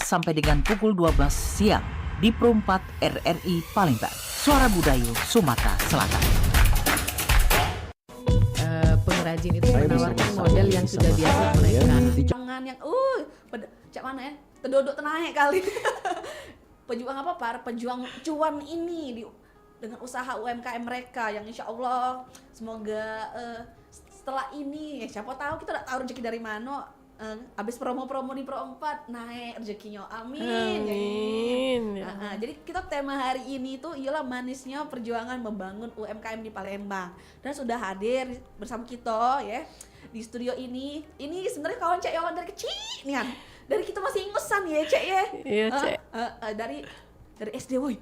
sampai dengan pukul 12 siang di Pro 4 RRI Palembang, Suara Budaya Sumatera Selatan. Pengrajin itu menawarkan model yang sudah biasa mereka. Jangan yang cak mana ya? Terdodok tenaik kali. Pejuang apa par? Pejuang cuan ini dengan usaha UMKM mereka yang insya Allah semoga setelah ini siapa tahu kita udah tahu rezeki dari mana. Abis promo-promo di Pro 4 naik rezekinya, amin. Amin. Jadi kita tema hari ini tuh ialah manisnya perjuangan membangun UMKM di Palembang, dan sudah hadir bersama kita ya di studio ini. Ini sebenarnya kawan Cek Yawan dari kecil nih kan, dari kita masih ingesan ya Cek ya. Iya Cek. Dari SD woy.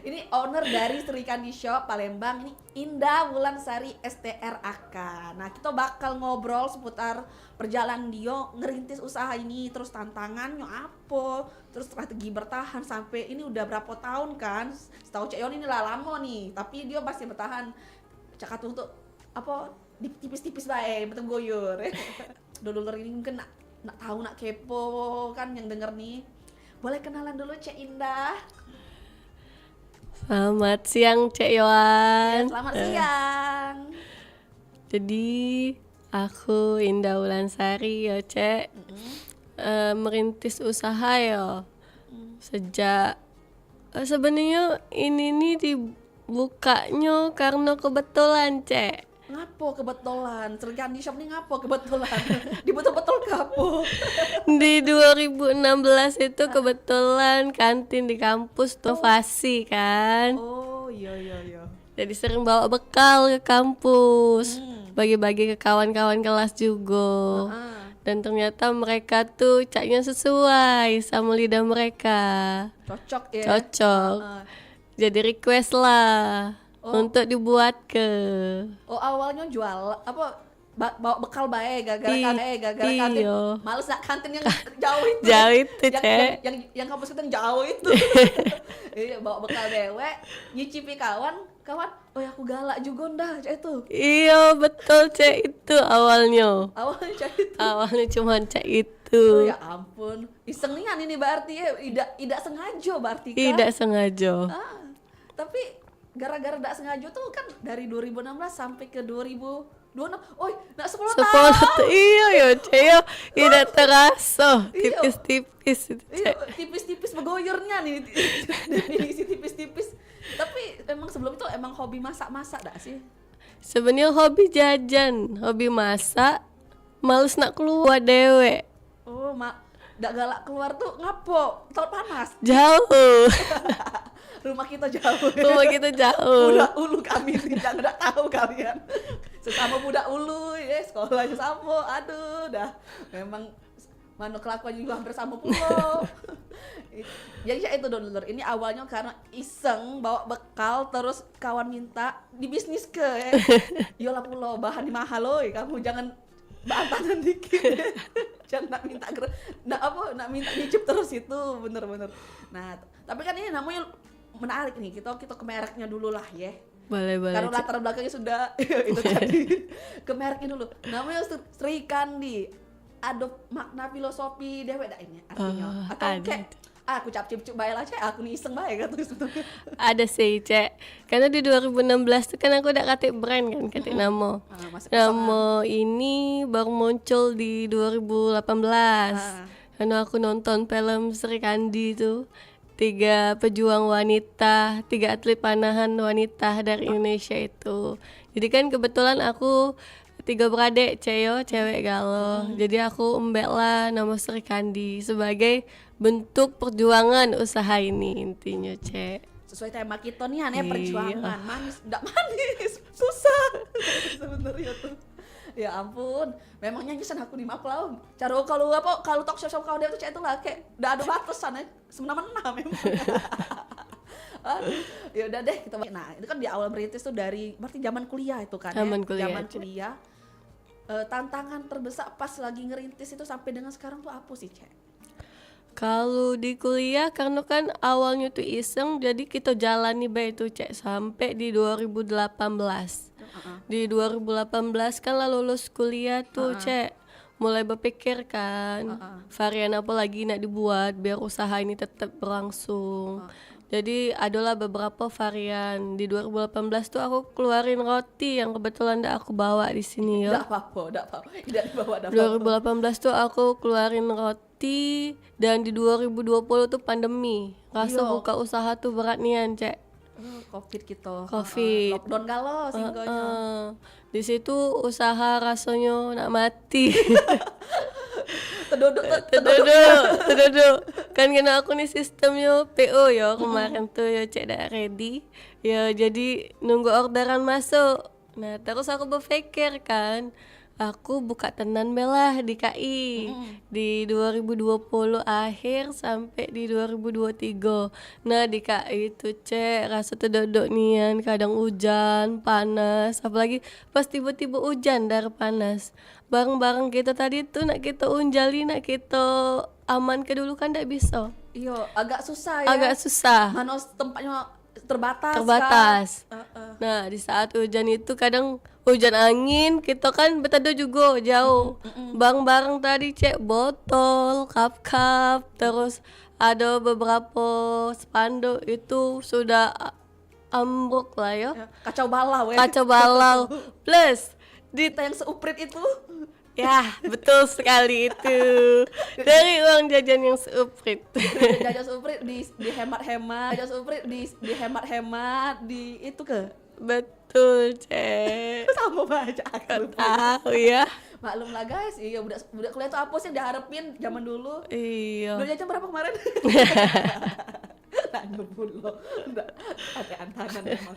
Ini owner dari Sri Kandi Shop Palembang, ini Indah Wulansari STRAK. Nah kita bakal ngobrol seputar perjalanan dia ngerintis usaha ini, terus tantangannya apa, terus strategi bertahan sampai ini udah berapa tahun kan. Setahu Cek Yon ini lah lama nih, tapi dia masih bertahan cakat untuk apa tipis-tipis baik, betul goyor. Dulur ini mungkin nak tahu, nak kepo kan yang denger nih. Boleh kenalan dulu Cek Indah. Selamat siang Cek Yohan. Selamat siang. Jadi aku Indah Wulansari ya Cek. Merintis usaha ya. Sejak sebenarnya ini nih dibukanya karena kebetulan Cek. Ngapo kebetulan? Sri Kandi Shop nih ngapo kebetulan? Dibetul-betul ngapo? Di 2016 itu kebetulan kantin di kampus tuh inovasi kan. Oh iya. Jadi sering bawa bekal ke kampus, bagi-bagi ke kawan-kawan kelas juga. Dan ternyata mereka tuh caknya sesuai sama lidah mereka. Cocok ya? Cocok. Jadi request lah untuk dibuat ke. Oh awalnya jual apa? Bawa bekal bae gara-gara kantin. Males nak kantin yang jauh itu. Jauh itu, Cek. Yang kampus kita yang jauh itu. Iya, bawa bekal dewek, nyicipi kawan, oh ya aku galak juga ndah Cek itu. Iya betul Cek, itu awalnya. Awalnya Cek itu. Awalnya cuma Cek itu. Oh ya ampun, iseng nih kan ini berarti ya, tidak sengaja berarti kan? Tidak sengaja. Tapi gara-gara tidak sengaja tuh kan dari 2016 sampai ke 2026. Oh, nak 10 tahun. Iya ya Cek, ya tidak terasa. Tipis-tipis itu Iya, Cek. tipis-tipis begoyornya nih. Definisi tipis-tipis. Tapi emang sebelum itu emang hobi masak-masak dak sih? Sebenarnya hobi jajan, hobi masak, males nak keluar dewe. Oh, dak galak keluar tuh ngapo? Tol panas. Jauh. Rumah kita jauh. Rumah kita jauh. Budak ulu kami jangan enggak tahu kalian. Sesama budak ulu ya, sekolahnya sama. Aduh, dah. Memang mana kelakuan juga hampir sama pula. Jadi itu dulur. Ini awalnya karena iseng bawa bekal, terus kawan minta dibisnis ke ya. Yolah pula bahan di mahal loh, kamu jangan bantanan dikit. Jangan nak minta nak minta nyicip terus itu bener-bener. Nah, tapi kan ini namanya menarik nih, kita ke mereknya dulu lah ya. Boleh. Karena latar belakangnya sudah itu tadi. Ke mereknya dulu. Namanya Sri Kandi. Ada makna filosofi dewek dak ini artinya. Atau kayak aku cap-cip bae lah Cek, aku nih iseng bae kan terus. Ada sih Cek. Karena di 2016 tuh kan aku udah katik brand kan, katik nama. Nama ini baru muncul di 2018. Karena aku nonton film Sri Kandi tuh. 3 pejuang wanita, 3 atlet panahan wanita dari Indonesia itu. Jadi kan kebetulan aku 3 beradik cewek galau. Jadi aku embek lah nama Sri Kandi sebagai bentuk perjuangan usaha ini intinya Cek. Sesuai tema kita nih aneh perjuangan. Manis, enggak manis, susah. Sebenarnya tuh. Ya ampun, memangnya nyesan aku di maklau. Cara kalau talk show kau dia tuh Cek itu lah kayak udah ada batasan ya. Semena-mena memang. Ya udah deh kita. Nah, itu kan di awal merintis tuh dari berarti zaman kuliah itu kan. Zaman ya? kuliah. Tantangan terbesar pas lagi ngerintis itu sampai dengan sekarang tuh apa sih Cek? Kalau di kuliah karena kan awalnya tuh iseng, jadi kita jalani baik tuh Cek sampai di 2018. Di 2018 kan lah lulus kuliah tuh Cek. mulai berpikir kan varian apa lagi nak dibuat biar usaha ini tetap berlangsung. Jadi adalah beberapa varian. Di 2018 tuh aku keluarin roti yang kebetulan aku bawa di sini ya. Enggak apa-apa. Tidak dibawa, enggak apa-apa. 2018 tuh aku keluarin roti, dan di 2020 tuh pandemi. Rasa Iya. buka usaha tuh berat nian, Cek. Covid gitu. Covid. Lockdown galau singgonya. Di situ usaha rasanya nak mati. Terduduk. Kan kena aku nih sistemnya PO ya kemarin tuh ya cek dah ready. Ya jadi nunggu orderan masuk. Nah terus aku berpikir kan, aku buka tenan belah di KI di 2020 akhir sampai di 2023. Nah di KI itu cek rasa terduduk nian, kadang hujan, panas, apalagi pas tiba-tiba hujan dari panas. Barang-barang kita tadi tuh nak kita unjali, nak kita aman ke dulu kan tidak bisa. Iya, agak susah ya. Agak susah. Mana tempatnya terbatas. Kan? Nah di saat hujan itu kadang hujan angin kita kan berteduh juga jauh. Barang-barang tadi cek botol, cup, terus ada beberapa spanduk itu sudah ambruk lah ya. Kacau balau ya. Kacau balau. Plus Kita yang seuprit itu. ya betul sekali itu dari uang jajan yang seuprit. Jajan seuprit dihemat-hemat. Jajan seuprit dihemat-hemat di itu ke. Betul cek. Sama baca aku. Tahu ya. Maklum lah guys, iya budak kuliah tuh apa sih yang diharapin zaman dulu? Iya. Dulu jajan berapa kemarin? Tanya dulu. Ada antanan emang.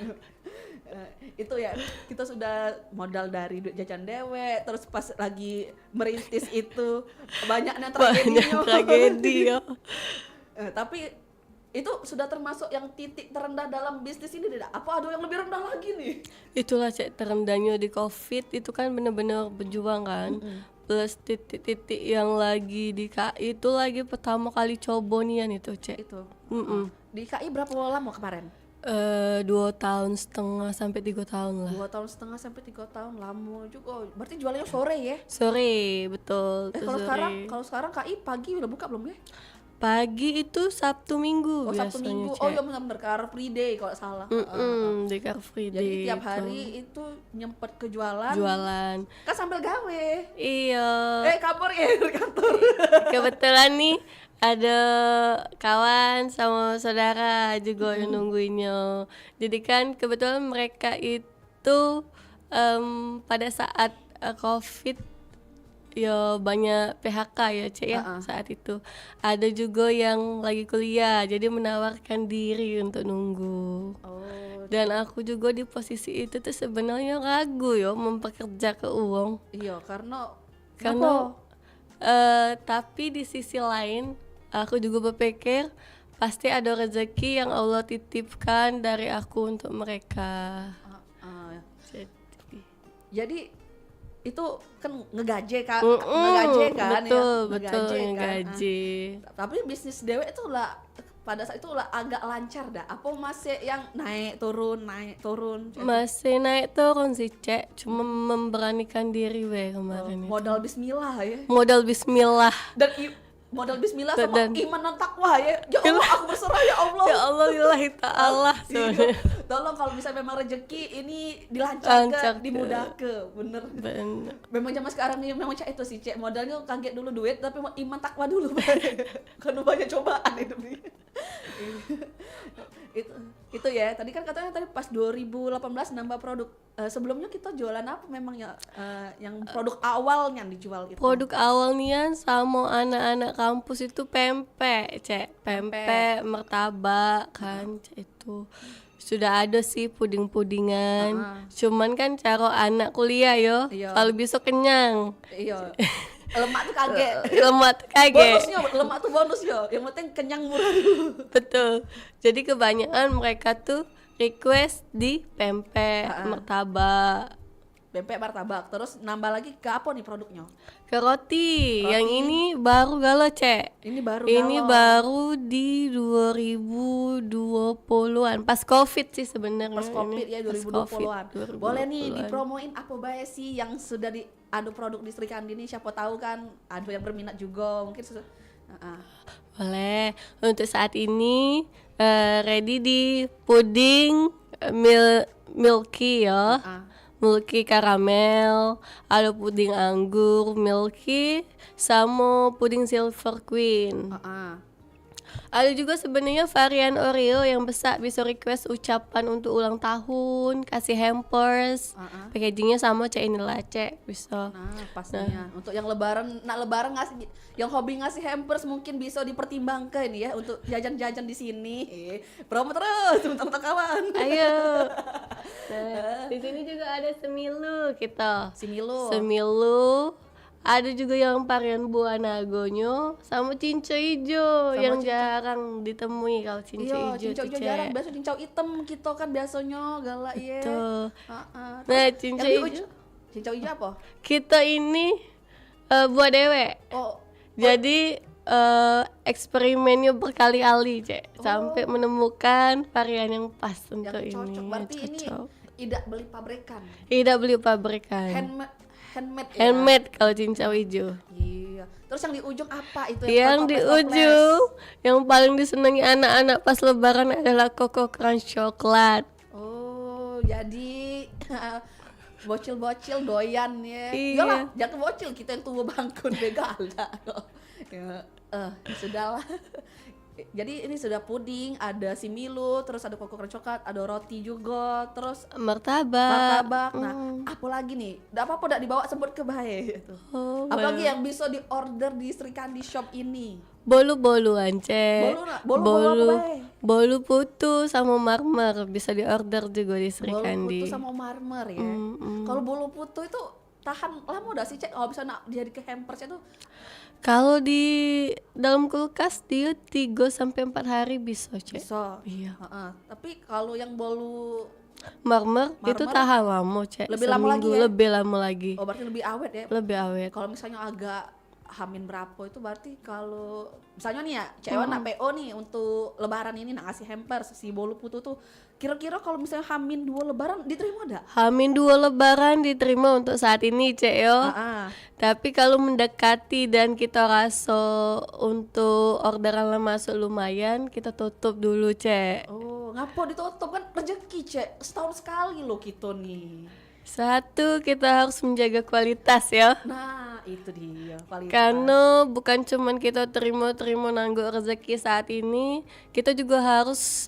Itu ya, kita sudah modal dari duit jajan dewek, terus pas lagi merintis itu banyaknya tragedi ya. Tapi itu sudah termasuk yang titik terendah dalam bisnis ini tidak? Apa ada yang lebih rendah lagi nih? Itulah cek terendahnya di COVID itu kan bener-bener berjuang kan. Plus titik-titik yang lagi di KI itu lagi pertama kali coba nian itu cek. Itu. Mm-mm. Di KI berapa lama kemarin? 2,5 tahun sampai 3 tahun lah. 2,5 tahun sampai 3 tahun, lama juga. Berarti jualannya sore ya? Sore, betul. Kalau sekarang KI pagi udah buka belum ya? Pagi itu Sabtu Minggu Oh, biasanya, Sabtu Minggu. Cek. Oh iya benar-benar Car Free Day kalau salah. Di Car Free Jadi Day tiap itu. hari itu nyempet ke jualan. Jualan. Kan sambil gawe. Iya. Kantor ya, di kantor. Kebetulan nih ada kawan sama saudara juga yang nungguinnya. Jadi kan kebetulan mereka itu pada saat COVID ya banyak PHK ya cek ya saat itu. Ada juga yang lagi kuliah jadi menawarkan diri untuk nunggu. Dan aku juga di posisi itu tuh sebenarnya ragu ya mempekerja ke uang. Iya, karena tapi di sisi lain aku juga berpikir pasti ada rezeki yang Allah titipkan dari aku untuk mereka. Jadi itu kan ngegaje kan, ngegaje kan, betul ngegaje. Tapi bisnis dewek itu lah pada saat itu lah agak lancar dah. Apa masih yang naik turun? Masih naik turun sih cek, cuma memberanikan diri kemarin. Modal bismillah ya. Modal bismillah. Dan modal bismillah sama iman dan takwa ya. Ya Allah, aku berserah ya Allah. Ya Allah lillahi ta'ala. Tolong kalau bisa memang rezeki ini dilancarkan, dimudahkan, bener. Memang zaman sekarang ini memang cek itu sih cek modalnya kaget dulu duit tapi iman takwa dulu karena banyak cobaan hidup nih. itu ya tadi kan katanya tadi pas 2018 nambah produk. Sebelumnya kita jualan apa memang ya yang produk awalnya dijual itu? Produk awalnya sama anak-anak kampus itu pempek cek, pempek martabak kan cek itu. Sudah ada sih puding-pudingan. Cuman kan cara anak kuliah yo, kalau bisa kenyang. Iya. Lemak tuh kaget. Lemak tuh bonus yo. Yang penting kenyang murah. Betul. Jadi kebanyakan mereka tuh request di pempek, martabak. pempek martabak. Terus nambah lagi ke apa nih produknya? Ke roti. Roti. Yang ini baru galau, Cek. Ini baru Ini galau. baru di 2020-an. Pas Covid sih sebenarnya. Pas Covid ini. ya Pas 2020-an. Covid, Boleh nih 2020-an. dipromoin apa bae sih yang sudah adu produk di Sri Kandi ini, siapa tahu kan ada yang berminat juga mungkin Boleh. Untuk saat ini ready di puding milky ya. Milky karamel, ada puding anggur milky, sama puding silver queen. Ada juga sebenarnya varian Oreo yang bisa request ucapan untuk ulang tahun, kasih hampers. Packagingnya sama Cek inilah Cek, bisa. Nah, pastinya. Untuk yang lebaran ngasih, yang hobi ngasih hampers mungkin bisa dipertimbangkan ya untuk jajan-jajan di sini. Promo terus teman-teman kawan. Ayo. Nah, di sini juga ada semilu kita. Semilu. Ada juga yang varian buah nagonya sama cincau hijau yang jarang ditemui kalau cincau hijau. Cincau hijau jarang, biasa cincau hitam kita kan biasanya galak ya. Nah, cincau hijau. Cincau hijau apa? Kita ini buah dewek. Jadi eksperimennya berkali-kali, Cek, sampai menemukan varian yang pas untuk yang cocok. ini. Berarti ini tidak beli pabrikan. Tidak beli pabrikan. Handmade kalau cincau hijau. Iya. Terus yang di ujung apa itu? Yang di ujung yang paling disenangi anak-anak pas lebaran adalah Coco Crunch coklat. Oh, jadi bocil-bocil doyan ya. Iya. Iyalah, jangan bocil, kita yang tua bangkun begala. Ya, sudahlah. Jadi ini sudah puding, ada similu, terus ada koko coklat, ada roti juga, terus martabak. Nah, apa lagi nih? Enggak apa-apa enggak dibawa sebut ke bae gitu. Apalagi yang bisa di-order di Sri Kandi Shop ini? Bolu-boluan, Cek. Bolu apa bae? Bolu putu sama marmer bisa di-order juga di Sri Kandi. Bolu putu sama marmer ya. Kalau bolu putu itu tahan lama udah sih, Cek? Kalau bisa jadi ke hampersnya tuh. Kalau di dalam kulkas dia 3-4 hari bisa, Cek. Bisa. Iya. Tapi kalau yang bolu marmer itu tahan lama, Cek. Lebih lama lagi ya? Lebih lama lagi. Oh, berarti lebih awet ya? Lebih awet. Kalau misalnya agak hamin berapa itu berarti kalau misalnya nih ya cewek nak PO nih untuk lebaran ini nak ngasih hampers si bolu putu tuh kira-kira kalau misalnya hamin 2 lebaran diterima enggak? Hamin 2 lebaran diterima untuk saat ini, Cek yo. Tapi kalau mendekati dan kita rasa untuk orderan masuk lumayan, kita tutup dulu, Cek. Oh, ngapo ditutup kan rezeki, Cek. Setahun sekali loh kita nih. Satu, kita harus menjaga kualitas ya. Nah, itu dia kualitas. Karena bukan cuman kita terima nangguk rezeki saat ini, kita juga harus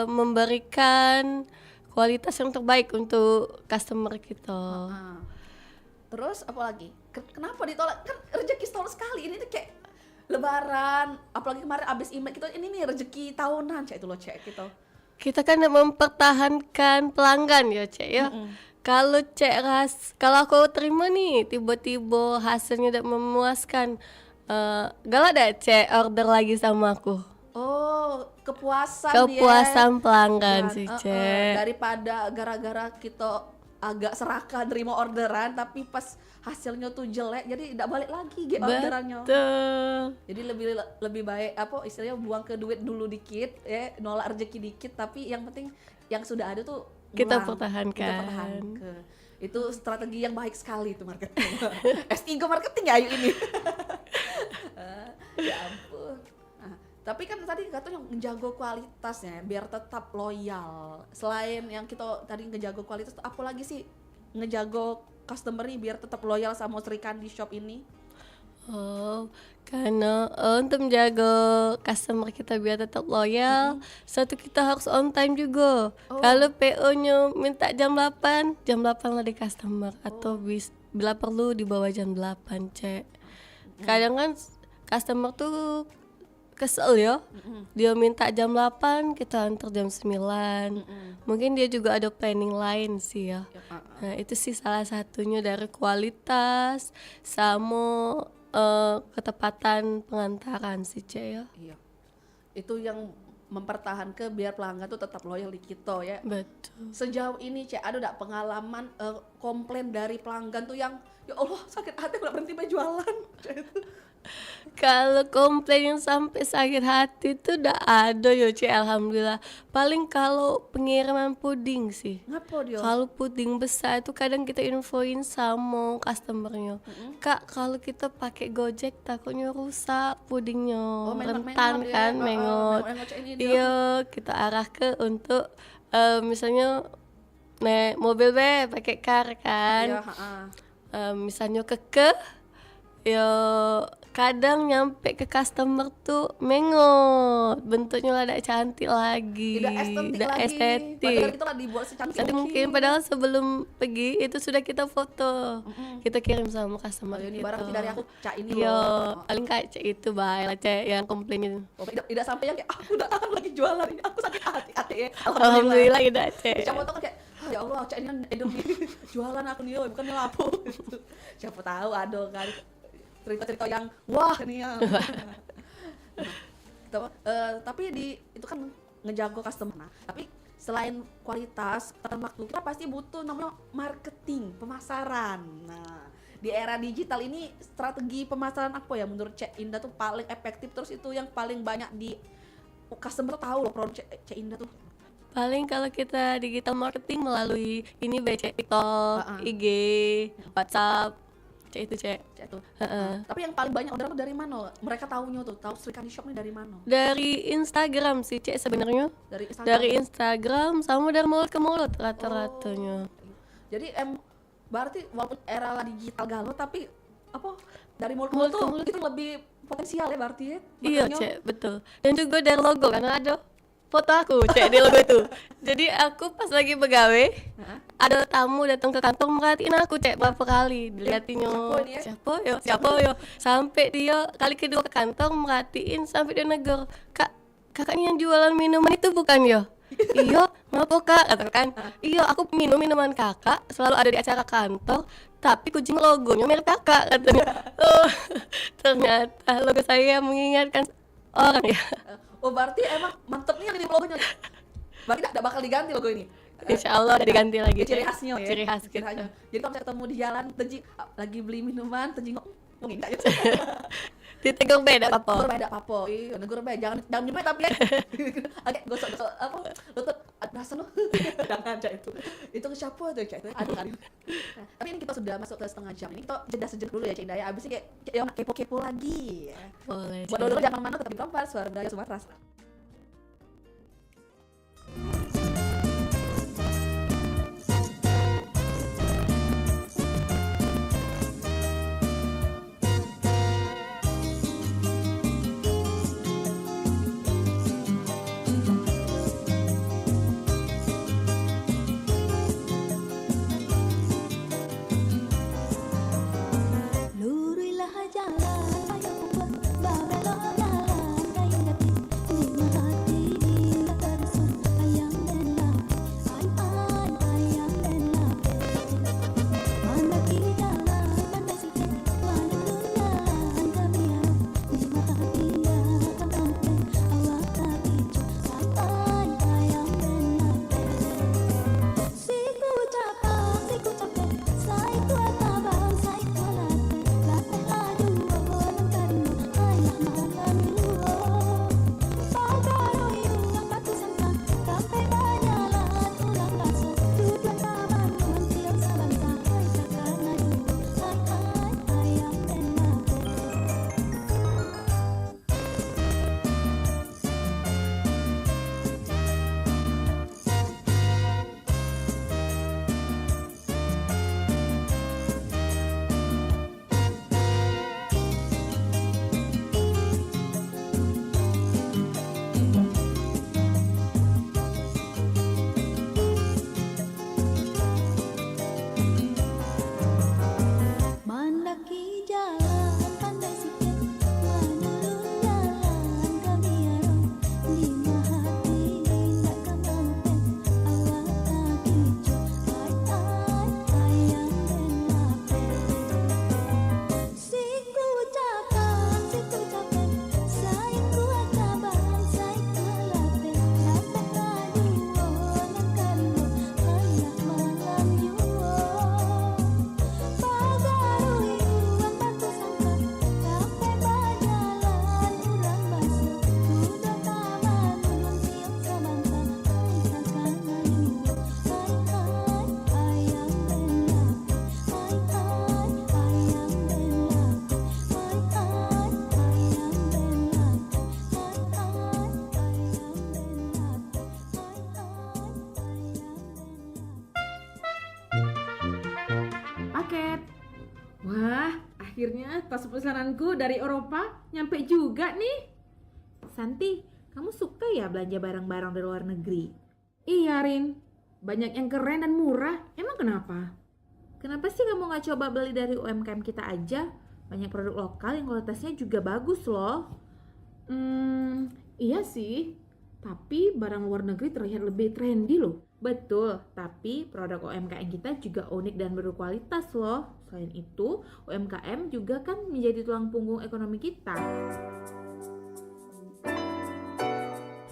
memberikan kualitas yang terbaik untuk customer kita. Terus apa lagi? Kenapa ditolak? Kan rezeki setahun sekali. Ini tuh kayak lebaran, apalagi kemarin abis Imlek kita ini nih rezeki tahunan, Cek, itu loh, Cek, gitu. Kita kan mempertahankan pelanggan ya, Cek ya. Kalau kalau aku terima nih tiba-tiba hasilnya tidak memuaskan, galak dah Cek order lagi sama aku. Oh, kepuasan pelanggan sih, Cek. Daripada gara-gara kita agak serakah nerima orderan tapi pas hasilnya tuh jelek jadi tidak balik lagi orderannya. Betul. Jadi lebih baik apa istilahnya buang ke duit dulu dikit ya, nolak rezeki dikit tapi yang penting yang sudah ada tuh kita pertahankan. Itu strategi yang baik sekali itu marketing. S3 marketing ya ayu ini. Ya ampun. Tapi kan tadi katanya ngejago kualitasnya biar tetap loyal. Selain yang kita tadi ngejago kualitas, apa lagi sih ngejago customer nih biar tetap loyal sama Sri Kandi Shop ini? Oh, karena untuk menjaga customer kita biar tetap loyal, satu kita harus on time juga. Kalau PO-nya minta jam 8 lah di customer atau bila perlu di bawah jam 8, Cek. Kadang kan customer tuh kesel ya, dia minta jam 8 kita antar jam 9. Mungkin dia juga ada planning lain sih ya. Nah itu sih salah satunya dari kualitas sama ketepatan pengantaran sih, Cek ya. Iya. Itu yang mempertahankan biar pelanggan tuh tetap loyal di kita ya. Betul. Sejauh ini Cek ada nggak pengalaman komplain dari pelanggan tuh yang ya Allah sakit hati aku nggak berhenti berjualan. Kalau komplain yang sampai sakit hati tuh udah ada ya Ci, alhamdulillah. Paling kalau pengiriman puding sih. Ngapa dia? Kalau puding besar itu kadang kita infoin sama customernya. Kak, kalau kita pakai Gojek takutnya rusak pudingnya. Rentan kan, mengot. Iya, kita arah ke untuk misalnya naik mobil pakai car kan. Iya, Misalnya keke ya kadang nyampe ke customer tuh mengot, bentuknya tidak cantik lagi, tidak estetik. Padahal kita lah dibuat secantik Nanti mungkin padahal sebelum pergi itu sudah kita foto, kita kirim sama customer ini gitu. barang dari aku Cak ini Yo, loh. paling kayak Cak itu baik lah Cak yang komplain itu. Tidak sampai yang kayak aku udah tahan lagi jualan ini, aku sakit hati ya. Alhamdulillah tidak Cak. Siapa tahu kan kayak ya Allah Cak ini kan hidup jualan aku nih, bukan lapo. Siapa tahu ada kan cerita-cerita yang wah nih ya. Tapi itu kan ngejago customer. Nah, tapi selain kualitas, tepat waktu, kita pasti butuh namanya marketing, pemasaran. Nah, di era digital ini strategi pemasaran apa ya menurut Cek Indah tuh paling efektif, terus itu yang paling banyak di customer tuh tahu loh produk Cek Indah tuh. Paling kalau kita digital marketing melalui ini BC TikTok, IG, WhatsApp, Cek itu Cek. Itu. Tapi yang paling banyak order dari mana? Mereka tahunya tuh, tahu Sri Kandi Shop nih dari mana? Dari Instagram sih Cek sebenarnya. Dari Instagram sama dari mulut ke mulut rata-ratanya. Jadi berarti walaupun era digital galau tapi apa dari mulut ke mulut itu lebih potensial ya berarti ya? Iya Cek, betul. Dan juga dari logo karena ada foto aku Cek di logo itu. Jadi aku pas lagi begawe ada tamu datang ke kantor merhatiin aku Cek berapa kali dilihatinnya siapa yo sampai dia kali kedua ke kantor merhatiin sampai dia negur, kakaknya yang jualan minuman itu bukan yo? Iya, ngapa kak? Katakan, iya aku minum minuman kakak selalu ada di acara kantor tapi kucing logonya merek kakak katanya. Oh, ternyata logo saya mengingatkan orang ya. Oh berarti emang mantep nih yang ini logonya. Berarti tidak bakal diganti logo ini. Insya Allah udah diganti lagi. Ciri khasnya ya. Ciri khas gitu. Jadi kalau saya ketemu di jalan, Tenji lagi beli minuman, Tenji ngomongin enggak ya? Ditegur beda apa? Beda apa? Iya, negur beda. Jangan nyebut tapi ya. Oke, gosok apa? Lutut rasa lu. Jangan aja itu. Itu siapa tuh Cak? Aduh kali. Tapi ini kita sudah masuk ke setengah jam. Ini kita jeda sejenak dulu ya Cak Indah ya. Abis ini kayak yang kepo-kepo lagi. Boleh. Buat dulu jangan mana tetap di Kompas Suara Budaya Sumatera. Lurilah jalan ayo babelok jalan kayu jati Akhirnya tas pesananku dari Eropa nyampe juga nih. Santi, kamu suka ya belanja barang-barang dari luar negeri? Iya Rin, banyak yang keren dan murah. Emang kenapa? Kenapa sih kamu gak coba beli dari UMKM kita aja? Banyak produk lokal yang kualitasnya juga bagus loh. Iya sih. Tapi barang luar negeri terlihat lebih trendy loh. Betul, tapi produk UMKM kita juga unik dan berkualitas loh. Selain itu, UMKM juga kan menjadi tulang punggung ekonomi kita.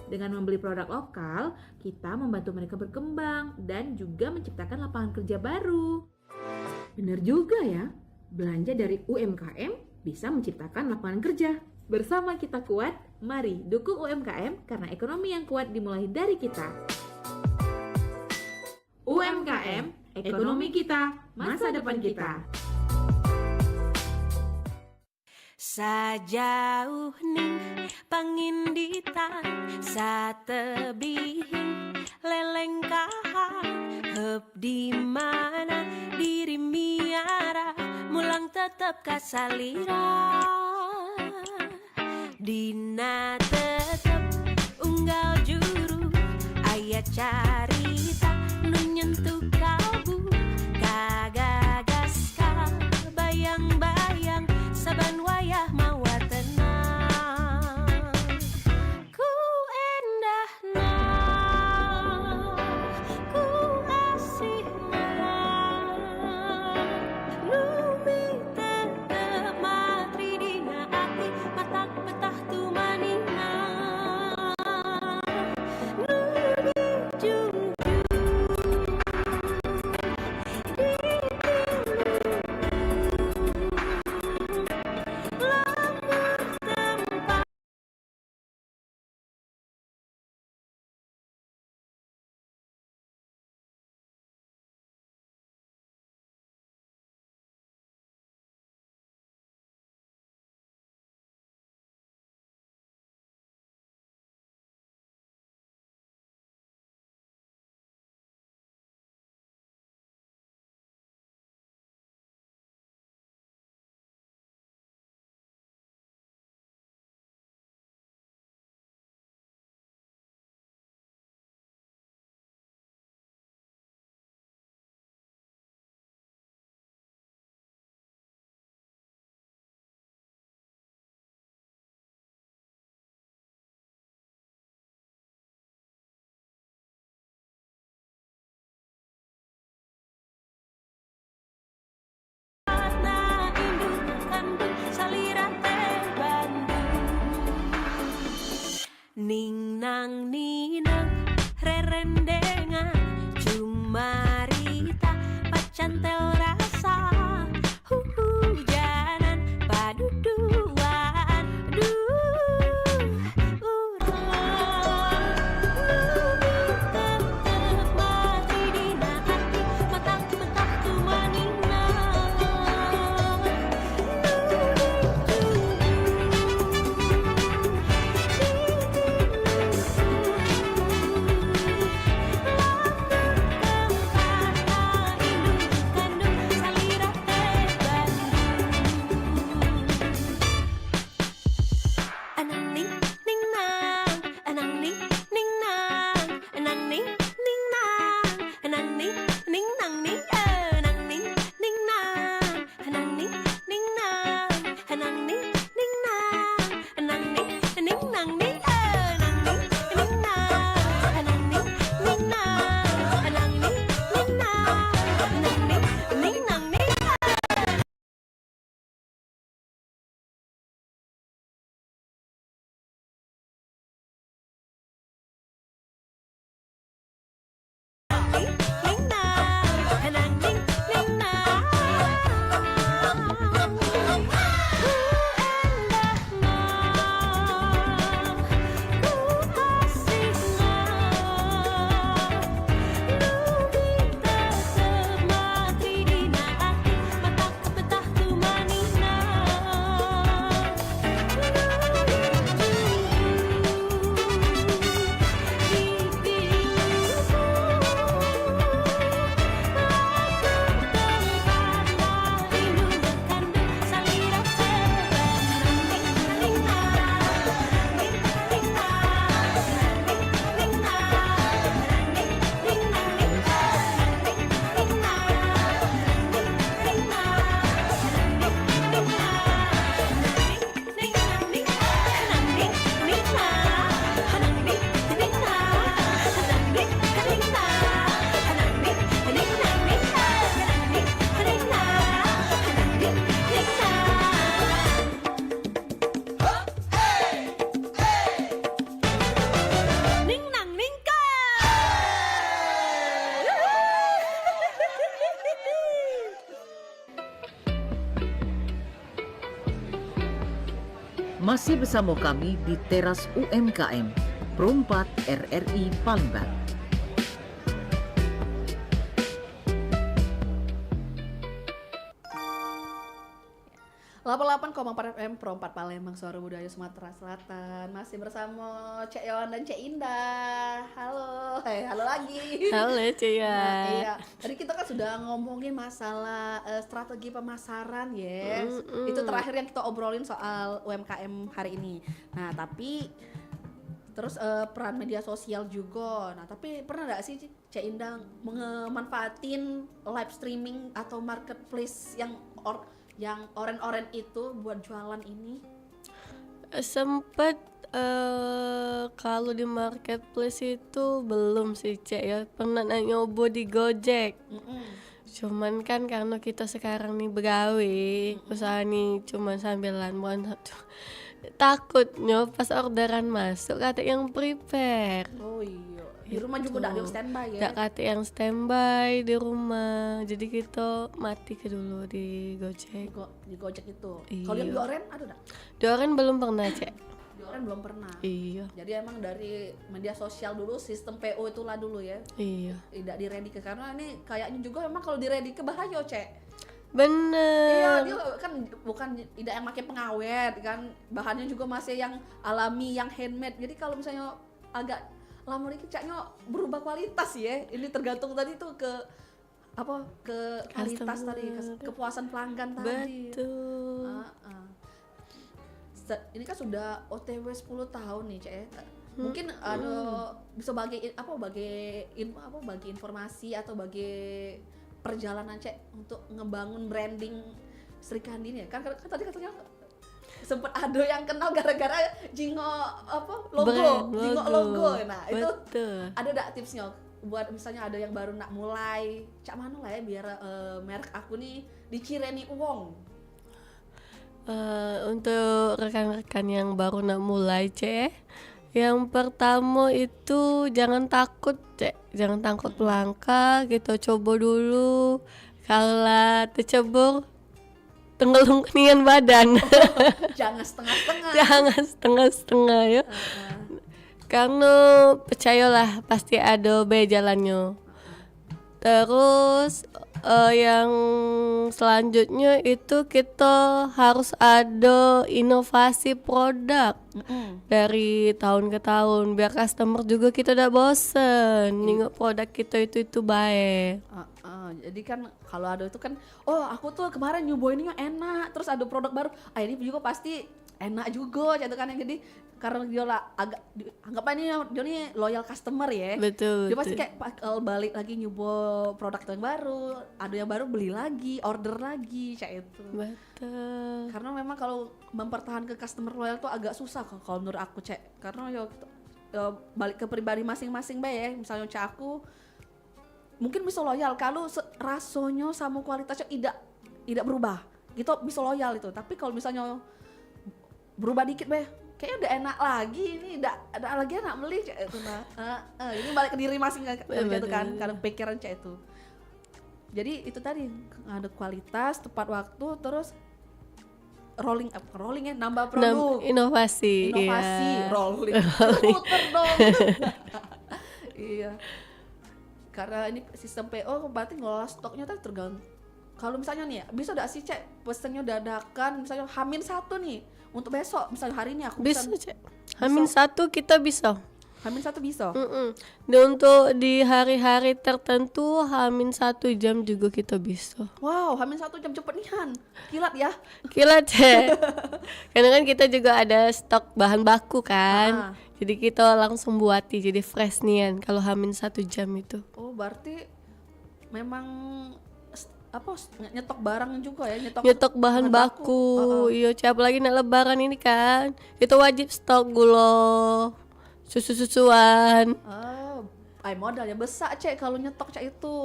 Dengan membeli produk lokal, kita membantu mereka berkembang dan juga menciptakan lapangan kerja baru. Bener juga ya, belanja dari UMKM bisa menciptakan lapangan kerja. Bersama kita kuat, mari dukung UMKM karena ekonomi yang kuat dimulai dari kita. UMKM, ekonomi kita, masa depan kita. Sajauh ning panginditan satebihing lelengkahan heup di mana diri miara mulang tetep kasalira dina tetep unggal juru aya carita nu nyentuh kalbu kagagas ka bayang-bayang saban wayah mawa tenang ku endahna ku asihna lumi tetep matri dina ati matak betah tu manina nu dijunjung ning nang ninang rerendengan cumarita pacantel rasa hujanan paduduan tetep mati dina hati matang betah tu manina Masih bersama kami di teras UMKM Pro 4 RRI Palembang. 88,4 FM Pro 4 Palembang, Suara Budaya Sumatera Selatan. Masih bersama Cek Yohan dan Cek Indah. Halo, halo lagi. Halo Cia. Nah, iya. Tadi kita kan sudah ngomongin masalah strategi pemasaran, yes. Itu terakhir yang kita obrolin soal UMKM hari ini. Nah, tapi terus peran media sosial juga. Nah, tapi pernah nggak sih Cek Indah memanfaatin live streaming atau marketplace yang oren-oren itu buat jualan ini? Sempet kalau di marketplace itu belum sih Cek ya. Pernah nyoba di Gojek. Cuman kan karena kita sekarang nih begawe, usaha nih cuman sambilan, takutnya pas orderan masuk kata yang prepare. Oh iya. Di rumah juga udah ada yang standby ya? Gak kata yang standby di rumah. Jadi kita mati ke dulu di Gojek. Di Gojek itu. Iya. Kalau yang di Oren ada enggak? Di Oren belum pernah Cek. Di Oren belum pernah. Iya. Jadi emang dari media sosial dulu, sistem PO itulah dulu ya. Iya. Tidak di ready ke, karena ini kayaknya juga emang kalau di ready ke bahaya, Cek. Bener. Iya, dia kan bukan tidak yang pakai pengawet kan, bahannya juga masih yang alami, yang handmade. Jadi kalau misalnya agak lama dikit caknya berubah kualitas ya. Ini tergantung tadi tuh ke apa, ke kualitas Customer. tadi, kepuasan pelanggan tadi. Betul. Ini kan sudah OTW 10 tahun nih, Cek ya. Mungkin ada bisa bagi bagi informasi atau bagi perjalanan Cek untuk ngebangun branding Sri Kandi ini ya. Kan tadi katanya sempet ada yang kenal gara-gara jingo logo. Nah, itu Betul. ada enggak tipsnya buat misalnya ada yang baru nak mulai, cak mana lah ya biar merek aku nih dicireni uang. Untuk rekan-rekan yang baru nak mulai Cek, yang pertama itu jangan takut Cek, jangan takut melangkah, kita coba dulu. Kalau tercebur tenggelam keningan badan. Jangan setengah-setengah. Jangan setengah-setengah ya. Karena percayalah pasti ada jalannya. Terus yang selanjutnya itu kita harus ada inovasi produk dari tahun ke tahun biar customer juga kita udah bosen nengok produk kita itu baik. Jadi kan kalau ada itu kan, oh aku tuh kemarin nyobainnya enak, terus ada produk baru, ini juga pasti enak juga, gitu kan. Jadi karena dia lah agak anggapannya dia nih loyal customer ya. Betul. Dia pasti kayak bakal balik lagi nyoba produk yang baru, ada yang baru beli lagi, order lagi kayak itu. Betul. Karena memang kalau mempertahankan customer loyal tuh agak susah kalau menurut aku, Cek. Karena ya balik ke pribadi masing-masing bae ya. Misalnya Cek aku mungkin bisa loyal kalau rasanya sama kualitasnya tidak berubah. Gitu bisa loyal itu. Tapi kalau misalnya berubah dikit bae, kayaknya udah enak lagi, ini udah ada lagi enak beli Cek itu nah. Ini balik ke diri masing-masing gitu kan, karena pikiran Cek itu. Jadi itu tadi ada kualitas, tepat waktu, terus rolling ya, nambah produk, Inovasi. iya. Rolling. Puter dong. Iya. Karena ini sistem PO berarti ngelola stoknya tuh tergantung. Kalau misalnya nih, bisa enggak sih Cek pesennya dadakan, misalnya H-1 nih untuk besok, misalnya hari ini aku Bisa pesan Cek. H-1 kita bisa. H-1 bisa. Dan untuk di hari-hari tertentu H-1 jam juga kita bisa. Wow, H-1 jam cepet nihan. Kilat ya. Gila Cek. Karena kan kita juga ada stok bahan baku kan. Jadi kita langsung buati jadi fresh nian kalau H-1 jam itu. Oh, berarti memang nyetok barang juga ya, Nyetok bahan baku. Iya, Cek, apalagi nak lebaran ini kan. Kita wajib stok gula, susu-susuan. Modalnya besar Cek kalau nyetok Cek itu.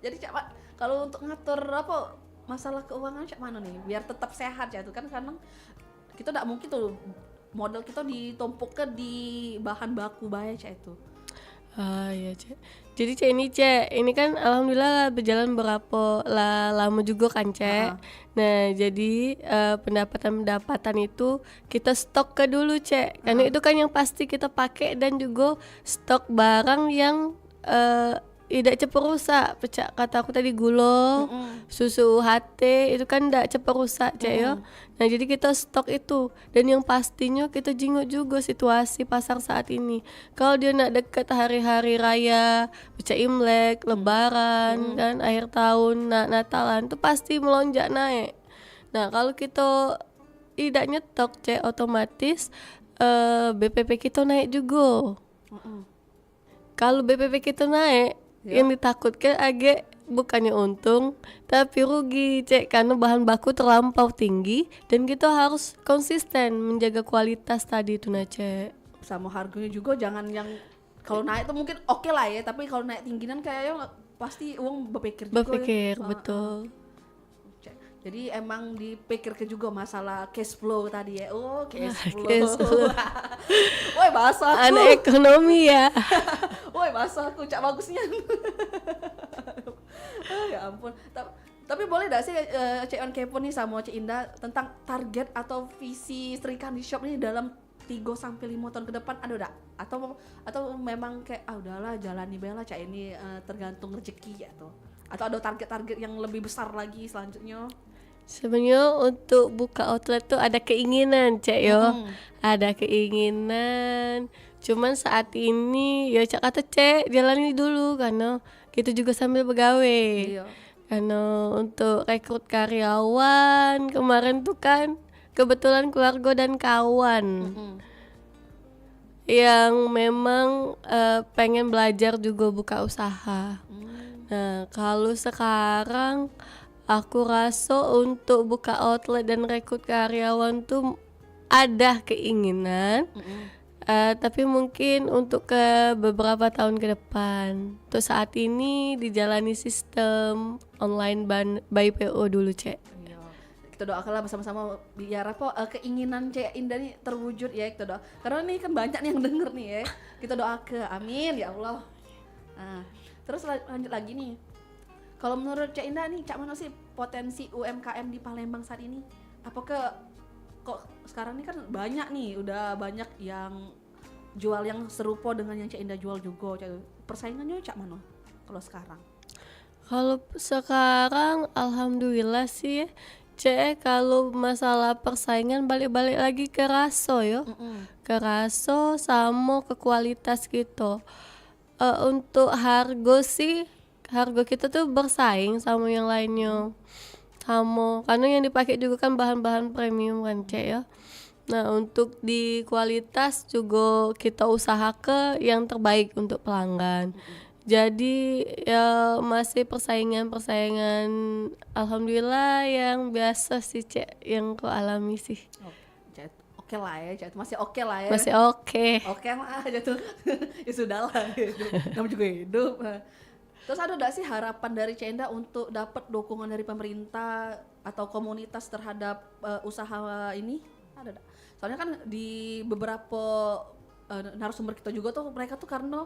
Jadi Cek, kalau untuk ngatur masalah keuangan Cek mana nih biar tetap sehat ya itu kan, karena kita tidak mungkin tuh modal kita ditumpuk ke di bahan baku bae Cek itu. Iya Cek. Jadi Cek ini kan alhamdulillah berjalan lama juga kan Cek. Nah jadi pendapatan itu kita stok ke dulu Cek. Karena itu kan yang pasti kita pakai, dan juga stok barang yang tidak cepat rusak. Pecah kata aku tadi gula, susu UHT itu kan tidak cepat rusak Cek ya. Nah jadi kita stok itu, dan yang pastinya kita jenguk juga situasi pasar saat ini. Kalau dia nak dekat hari-hari raya, pecah Imlek, Lebaran, kan akhir tahun, Natalan itu pasti melonjak naik. Nah kalau kita tidak nyetok Cek, otomatis BPP kita naik juga. Kalau BPP kita naik, yang ditakutkan agak bukannya untung tapi rugi Cek, karena bahan baku terlampau tinggi dan kita harus konsisten menjaga kualitas tadi itu nah Cek. Sama harganya juga jangan yang kalau naik tuh mungkin oke lah ya, tapi kalau naik tinggian kayaknya pasti uang berpikir juga ya. Betul. Jadi emang dipikir ke juga masalah cash flow tadi ya. Oh, cash flow. Cash flow. Woi, bahasa aku. Anak ekonomi ya. Woi, bahasa aku cak bagusnya. Ya ampun. Tapi boleh gak sih Cek On kepo nih sama Cek Indah tentang target atau visi Sri Kandi Shop ini dalam 3-5 tahun ke depan ada gak? Atau memang kayak udahlah jalani bela Cak ini tergantung rezeki atau ada target-target yang lebih besar lagi selanjutnya? Sebenarnya untuk buka outlet tuh ada keinginan Cek yo. Ada keinginan. Cuman saat ini ya Cak kata Cek jalani dulu karena kita juga sambil begawe. Iya. Karena untuk rekrut karyawan kemarin tuh kan kebetulan keluarga dan kawan yang memang pengen belajar juga buka usaha. Nah kalau sekarang aku rasa untuk buka outlet dan rekrut karyawan tuh ada keinginan, tapi mungkin untuk ke beberapa tahun ke depan. Untuk saat ini dijalani sistem online by PO dulu Cek. Iya. Kita doakanlah bersama-sama biar keinginan Cek Indah nih terwujud ya, kita doa. Karena nih kan banyak nih yang denger nih ya. Kita doa ke amin ya Allah. Nah, terus lanjut lagi nih. Kalau menurut Cek Indah nih, Cak mana sih potensi UMKM di Palembang saat ini? Apakah kok sekarang ini kan banyak nih, udah banyak yang jual yang serupa dengan yang Cak Indah jual juga. Persaingannya Cak mana kalau sekarang? Kalau sekarang alhamdulillah sih Cek, kalau masalah persaingan balik-balik lagi ke raso yo. Ke raso sama ke kualitas gitu. Untuk harga sih, harga kita tuh bersaing sama yang lainnya. Sama karena yang dipakai juga kan bahan-bahan premium kan Cek ya. Nah untuk di kualitas juga kita usaha ke yang terbaik untuk pelanggan. Jadi ya masih persaingan alhamdulillah yang biasa sih Cek yang ku alami sih. Oke lah ya, Cak. Masih oke lah ya. Masih oke. Oke lah jatuh. Ya sudah lah. Namanya juga hidup. Terus ada gak sih harapan dari Cenda untuk dapat dukungan dari pemerintah atau komunitas terhadap usaha ini? Ada gak? Soalnya kan di beberapa narasumber kita juga tuh mereka tuh karena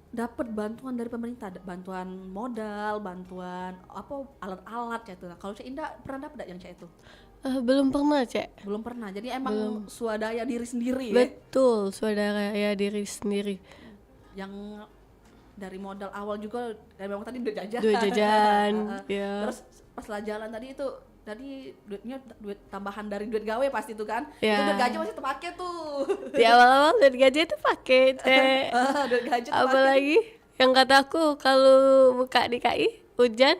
dapat bantuan dari pemerintah, bantuan modal, bantuan alat-alat ya tuh. Nah, kalau Cenda pernah dapat gak yang Cek itu? Belum pernah Cek. Belum pernah. Jadi emang swadaya diri sendiri ya. Betul, saudara ya diri sendiri. Yang dari modal awal juga dari memang tadi duit jajan. Duit jajan. Ya. Terus pas lah jalan tadi itu duitnya duit tambahan dari duit gawe pasti itu kan. Ya. Itu duit gaji masih terpakai tuh. Di awal-awal duit gaji itu pakai Cek. Duit gaji terpakai. Apalagi yang kataku kalau buka di KI hujan,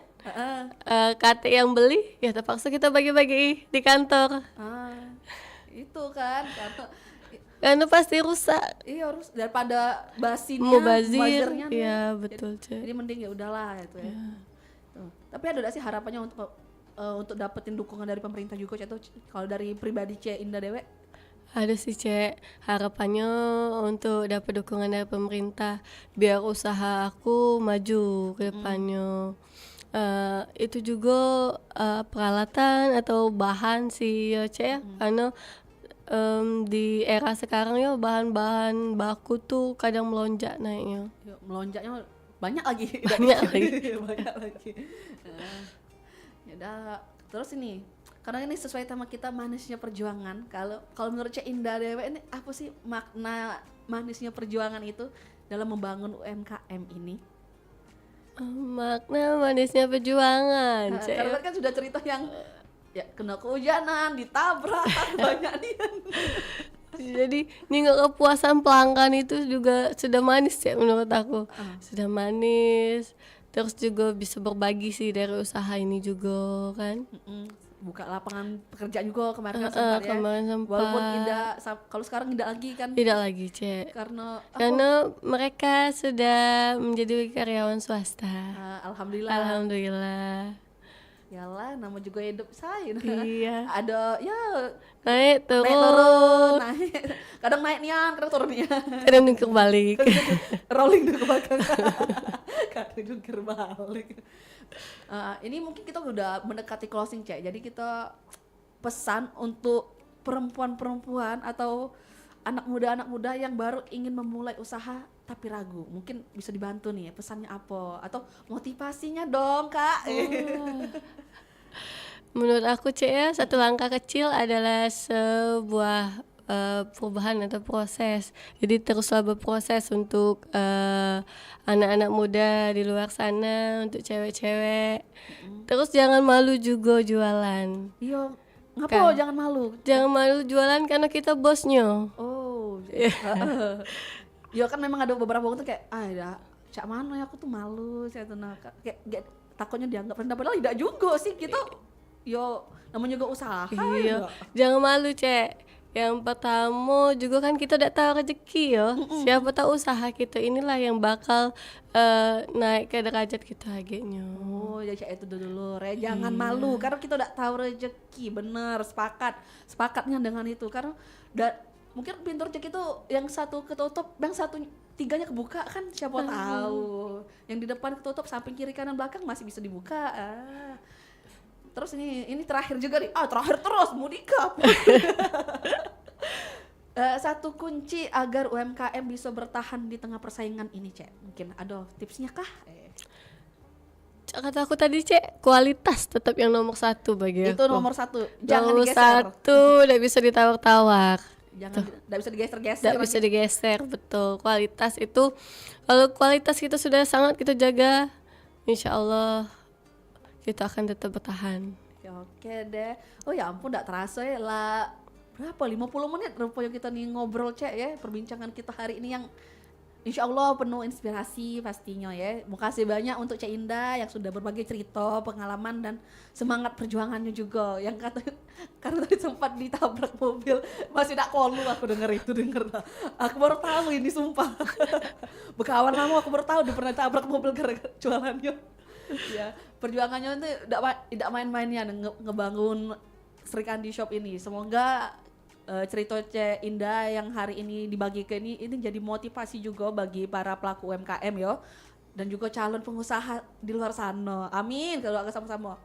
KT yang beli ya terpaksa kita bagi-bagi di kantor. Itu kan Karena pasti rusak. iya harus daripada basinnya, Mubazir. mubazirnya tuh. Iya betul Cek. Jadi mending ya udahlah itu ya. Tuh. Tapi ada gak sih harapannya untuk dapetin dukungan dari pemerintah juga Cek tuh? Kalau dari pribadi Cek Indah Dewe? Ada sih Cek, harapannya untuk dapat dukungan dari pemerintah biar usaha aku maju ke depannya. Itu juga peralatan atau bahan sih ya Cek ya. Karena di era sekarang ya bahan-bahan baku tuh kadang melonjak naiknya. Yuk, melonjaknya banyak lagi. Banyak lagi. Banyak lagi. Ya udah, terus ini karena ini sesuai sama kita manisnya perjuangan. Kalau menurut Cek Indah Dewe ini apa sih makna manisnya perjuangan itu dalam membangun UMKM ini? Makna manisnya perjuangan. Nah, karena kan sudah cerita yang ya kena kehujanan, ditabrak, banyak nih. Jadi nengok kepuasan pelanggan itu juga sudah manis ya menurut aku. Sudah manis. Terus juga bisa berbagi sih dari usaha ini juga kan. Buka lapangan pekerjaan juga kemarin kan sempat ya. Kemarin sempat. Walaupun tidak, kalau sekarang tidak lagi kan. Tidak lagi, Cek. Karena Mereka sudah menjadi karyawan swasta. alhamdulillah. Alhamdulillah. Yalah, nama juga hidup saya. Iya. Ada ya Naik turun. naik turun, naik. Kadang naik nian, kadang turun nian. Kadang nunggu balik. Rolling dulu ke belakang. Kadang jungkir balik. Ini mungkin kita udah mendekati closing, Cek. Jadi kita pesan untuk perempuan-perempuan atau anak muda yang baru ingin memulai usaha tapi ragu. Mungkin bisa dibantu nih pesannya apa atau motivasinya dong, Kak. Menurut aku, Cek, ya, satu langkah kecil adalah sebuah perubahan atau proses. Jadi teruslah berproses untuk anak-anak muda di luar sana, untuk cewek-cewek. Terus jangan malu juga jualan. Iya, ngapa Kan. jangan malu? Jangan malu jualan karena kita bosnya. Oh, ya kan memang ada beberapa waktu kayak ya cak mana ya aku tuh malu saya tuh kayak takutnya dianggap rendah padahal tidak juga sih kita yo namanya juga usaha. Iya. ya. Jangan malu, Cek. Yang pertama juga kan kita udah tahu rezeki ya. Siapa tahu usaha kita inilah yang bakal naik ke derajat kita agaknya. Oh, ya cak itu dulu, jangan malu karena kita udah tahu rezeki, bener, sepakatnya dengan itu karena mungkin pintu rezeki itu yang satu ketutup, yang satu tiganya kebuka kan siapa tahu. Yang di depan ketutup, samping kiri kanan belakang masih bisa dibuka. Terus ini terakhir juga nih. Terakhir terus mau dikap. Satu kunci agar UMKM bisa bertahan di tengah persaingan ini, Cek. Mungkin ada tipsnya kah? Kata aku tadi, Cek, kualitas tetap yang nomor satu bagi aku. Itu nomor satu. Jangan Nomor digeser. satu udah bisa ditawar-tawar. Jangan tidak bisa digeser-geser. Tidak bisa digeser, betul. Kualitas itu, kalau kualitas kita sudah sangat kita jaga, insya Allah kita akan tetap bertahan. Ya, oke deh. Oh ya ampun, tidak terasa ya lah. Berapa? 50 menit rupanya kita nih ngobrol, Cek, ya. Perbincangan kita hari ini yang insya Allah penuh inspirasi pastinya ya. Makasih banyak untuk Cek Indah yang sudah berbagi cerita, pengalaman dan semangat perjuangannya juga. Yang karena tadi sempat ditabrak mobil, masih tak kolu aku denger. Aku baru tahu ini sumpah. Bekawan kamu aku baru tahu dia pernah tabrak mobil gara-gara jualannya. Ya, perjuangannya itu tidak main-mainnya ngebangun Sri Kandi Shop ini. Semoga cerita Cek Indah yang hari ini dibagi ke ini jadi motivasi juga bagi para pelaku UMKM ya, dan juga calon pengusaha di luar sana. Amin kalau agak sama-sama.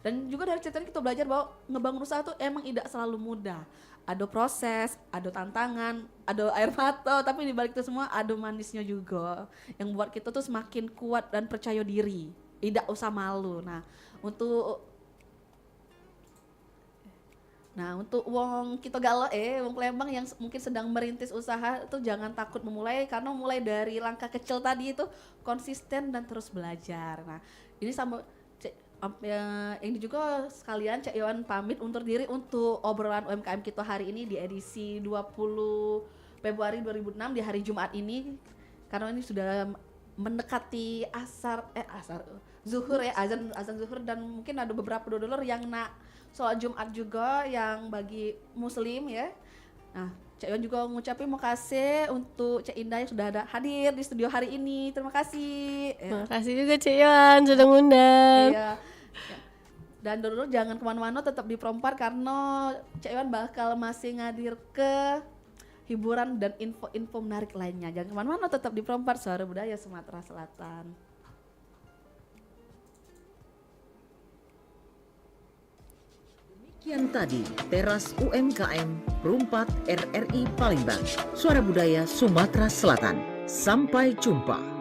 Dan juga dari cerita ini kita belajar bahwa ngebangun usaha itu emang tidak selalu mudah. Ada proses, ada tantangan, ada air mata, tapi di balik itu semua ada manisnya juga yang buat kita tuh semakin kuat dan percaya diri. Tidak usah malu. Nah, untuk wong kita galau wong Palembang yang mungkin sedang merintis usaha itu jangan takut memulai, karena mulai dari langkah kecil tadi itu konsisten dan terus belajar. Nah, ini sama ini juga sekalian Cek Iwan pamit undur diri untuk obrolan UMKM kita hari ini di edisi 20 Februari 2006 di hari Jumat ini, karena ini sudah mendekati zuhur ya, azan zuhur, dan mungkin ada beberapa dulur yang nak sholat Jumat juga yang bagi muslim ya. Nah, Cek Iwan juga ngucapin makasih untuk Cek Indah yang sudah ada hadir di studio hari ini. Terima kasih. Terima kasih juga Cek Iwan sudah ngundang. Iya. Ya. Dan dulur jangan kemana-mana, tetap di Perompat karena Cek Iwan bakal masih ngadir ke hiburan dan info-info menarik lainnya. Jangan kemana-mana, tetap di Perompat, Suara Budaya Sumatera Selatan. Sekian tadi Teras UMKM Perumpat RRI Palembang, Suara Budaya Sumatera Selatan. Sampai jumpa.